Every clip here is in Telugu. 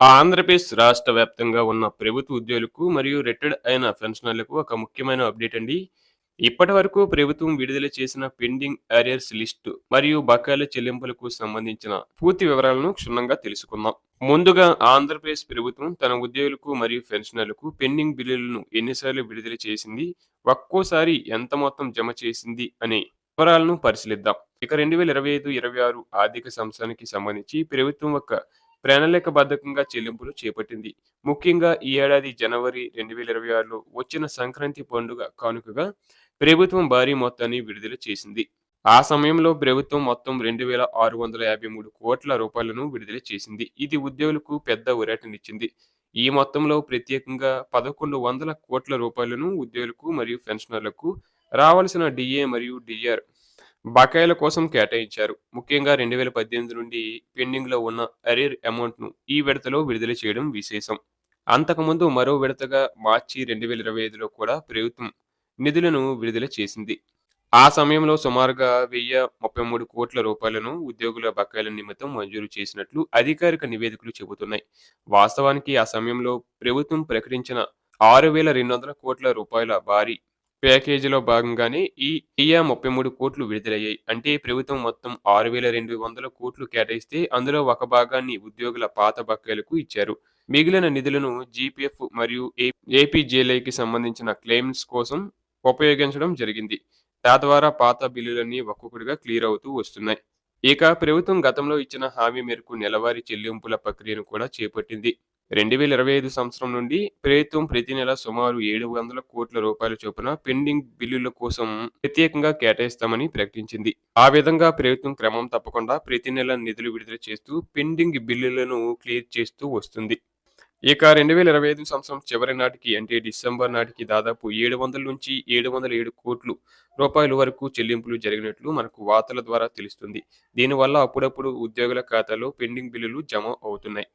ఆంధ్రప్రదేశ్ రాష్ట్ర వ్యాప్తంగా ఉన్న ప్రభుత్వ ఉద్యోగులకు మరియు రిటైర్డ్ అయిన పెన్షనర్లకు ఒక ముఖ్యమైన అప్డేట్ అండి. ఇప్పటివరకు ప్రభుత్వం విడుదల చేసిన పెండింగ్ అరియర్స్ లిస్టు మరియు బకాయిల చెల్లింపులకు సంబంధించిన పూర్తి వివరాలను క్షుణ్ణంగా తెలుసుకుందాం. ముందుగా ఆంధ్రప్రదేశ్ ప్రభుత్వం తన ఉద్యోగులకు మరియు పెన్షనర్లకు పెండింగ్ బిల్లులను ఎన్నిసార్లు విడుదల చేసింది, ఒక్కోసారి ఎంత మొత్తం జమ చేసింది అనే వివరాలను పరిశీలిద్దాం. ఇక 2025-26 ఆర్థిక సంవత్సరానికి సంబంధించి ప్రభుత్వం ఒక ప్రణాళికాబద్ధంగా చెల్లింపులు చేపట్టింది. ముఖ్యంగా ఈ ఏడాది జనవరి 2026లో వచ్చిన సంక్రాంతి పండుగ కానుకగా ప్రభుత్వం భారీ మొత్తాన్ని విడుదల చేసింది. ఆ సమయంలో ప్రభుత్వం మొత్తం 2,653 కోట్ల రూపాయలను విడుదల చేసింది. ఇది ఉద్యోగులకు పెద్ద ఊరటనిచ్చింది. ఈ మొత్తంలో ప్రత్యేకంగా 1,100 కోట్ల రూపాయలను ఉద్యోగులకు మరియు పెన్షనర్లకు రావాల్సిన డిఏ మరియు డిఆర్ బకాయిల కోసం కేటాయించారు. ముఖ్యంగా 2018 నుండి పెండింగ్‌లో ఉన్న అరియర్ అమౌంట్‌ను ఈ విడతలో విడుదల చేయడం విశేషం. అంతకుముందు మరో విడతగా మార్చి 2025లో కూడా ప్రభుత్వం నిధులను విడుదల చేసింది. ఆ సమయంలో సుమారుగా 1,033 కోట్ల రూపాయలను ఉద్యోగుల బకాయిల నిమిత్తం మంజూరు చేసినట్లు అధికారిక నివేదికలు చెబుతున్నాయి. వాస్తవానికి ఆ సమయంలో ప్రభుత్వం ప్రకటించిన 6,200 కోట్ల రూపాయల భారీ ప్యాకేజీలో భాగంగానే ఈ 1,033 కోట్లు విడుదలయ్యాయి. అంటే ప్రభుత్వం మొత్తం 6,200 కోట్లు కేటాయిస్తే అందులో ఒక భాగాన్ని ఉద్యోగుల పాత బకాయిలకు ఇచ్చారు. మిగిలిన నిధులను జీపీఎఫ్ మరియు ఏపీజేఎల్ఐకి సంబంధించిన క్లెయిమ్స్ కోసం ఉపయోగించడం జరిగింది. తద్వారా పాత బిల్లులన్నీ ఒక్కొక్కటిగా క్లియర్ అవుతూ వస్తున్నాయి. ఇక ప్రభుత్వం గతంలో ఇచ్చిన హామీ మేరకు నెలవారీ చెల్లింపుల ప్రక్రియను కూడా చేపట్టింది. 2025 సంవత్సరం నుండి ప్రభుత్వం ప్రతి నెల సుమారు 700 కోట్ల రూపాయల చొప్పున పెండింగ్ బిల్లుల కోసం ప్రత్యేకంగా కేటాయిస్తామని ప్రకటించింది. ఆ విధంగా ప్రభుత్వం క్రమం తప్పకుండా ప్రతి నెల నిధులు విడుదల చేస్తూ పెండింగ్ బిల్లులను క్లియర్ చేస్తూ వస్తుంది. ఇక 2025 సంవత్సరం చివరి నాటికి అంటే డిసెంబర్ నాటికి దాదాపు 700 నుంచి 707 కోట్లు రూపాయల వరకు చెల్లింపులు జరిగినట్లు మనకు వార్తల ద్వారా తెలుస్తుంది. దీనివల్ల అప్పుడప్పుడు ఉద్యోగుల ఖాతాలో పెండింగ్ బిల్లులు జమ అవుతున్నాయి.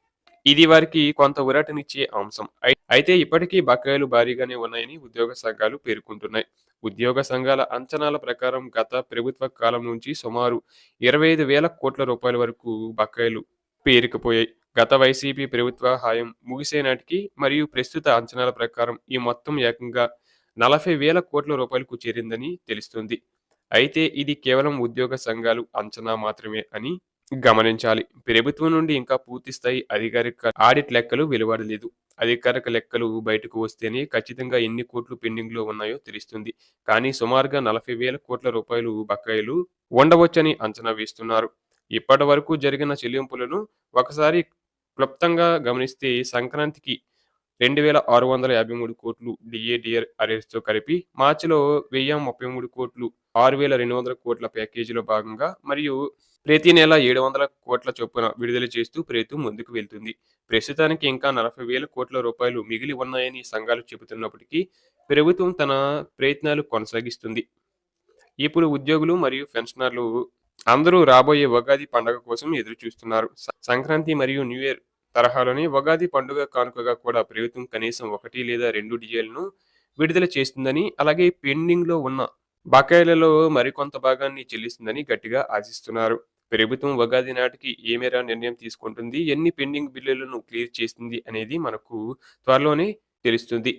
ఇది వారికి కొంత ఊరటనిచ్చే అంశం. అయితే ఇప్పటికీ బకాయిలు భారీగానే ఉన్నాయని ఉద్యోగ సంఘాలు పేర్కొంటున్నాయి. ఉద్యోగ సంఘాల అంచనాల ప్రకారం గత ప్రభుత్వ కాలం నుంచి సుమారు 25,000 కోట్ల రూపాయల వరకు బకాయిలు పేరుకుపోయాయి. గత వైసీపీ ప్రభుత్వ హయాం ముగిసే నాటికి మరియు ప్రస్తుత అంచనాల ప్రకారం ఈ మొత్తం ఏకంగా 40,000 కోట్ల రూపాయలకు చేరిందని తెలుస్తుంది. అయితే ఇది కేవలం ఉద్యోగ సంఘాలు అంచనా మాత్రమే అని గమనించాలి. ప్రభుత్వం నుండి ఇంకా పూర్తి స్థాయి అధికారిక ఆడిట్ లెక్కలు వెలువడలేదు. అధికారిక లెక్కలు బయటకు వస్తేనే ఖచ్చితంగా ఎన్ని కోట్లు పెండింగ్‌లో ఉన్నాయో తెలుస్తుంది. కానీ సుమారుగా 40,000 కోట్ల రూపాయలు బకాయిలు ఉండవచ్చని అంచనా వేస్తున్నారు. ఇప్పటివరకు జరిగిన చెల్లింపులను ఒకసారి క్లుప్తంగా గమనిస్తే సంక్రాంతికి 2,653 కోట్లు డీఏ అరియర్స్‌తో కలిపి మార్చిలో 1,033 కోట్లు 6,200 కోట్ల ప్యాకేజీలో భాగంగా మరియు ప్రతి నెల 700 కోట్ల చొప్పున విడుదల చేస్తూ ప్రభుత్వం ముందుకు వెళ్తుంది. ప్రస్తుతానికి ఇంకా 40,000 కోట్ల రూపాయలు మిగిలి ఉన్నాయని సంఘాలు చెబుతున్నప్పటికీ ప్రభుత్వం తన ప్రయత్నాలు కొనసాగిస్తుంది. ఇప్పుడు ఉద్యోగులు మరియు పెన్షనర్లు అందరూ రాబోయే ఉగాది పండుగ కోసం ఎదురు చూస్తున్నారు. సంక్రాంతి మరియు న్యూ ఇయర్ తరహాలోనే ఉగాది పండుగ కానుకగా కూడా ప్రభుత్వం కనీసం 1 లేదా 2 డిఏలను విడుదల చేస్తుందని, అలాగే పెండింగ్‌లో ఉన్న బకాయిలలో మరికొంత భాగాన్ని చెల్లిస్తుందని గట్టిగా ఆశిస్తున్నారు. ప్రభుత్వం ఉగాది నాటికి ఏ మేర నిర్ణయం తీసుకుంటుంది, ఎన్ని పెండింగ్ బిల్లులను క్లియర్ చేస్తుంది అనేది మనకు త్వరలోనే తెలుస్తుంది.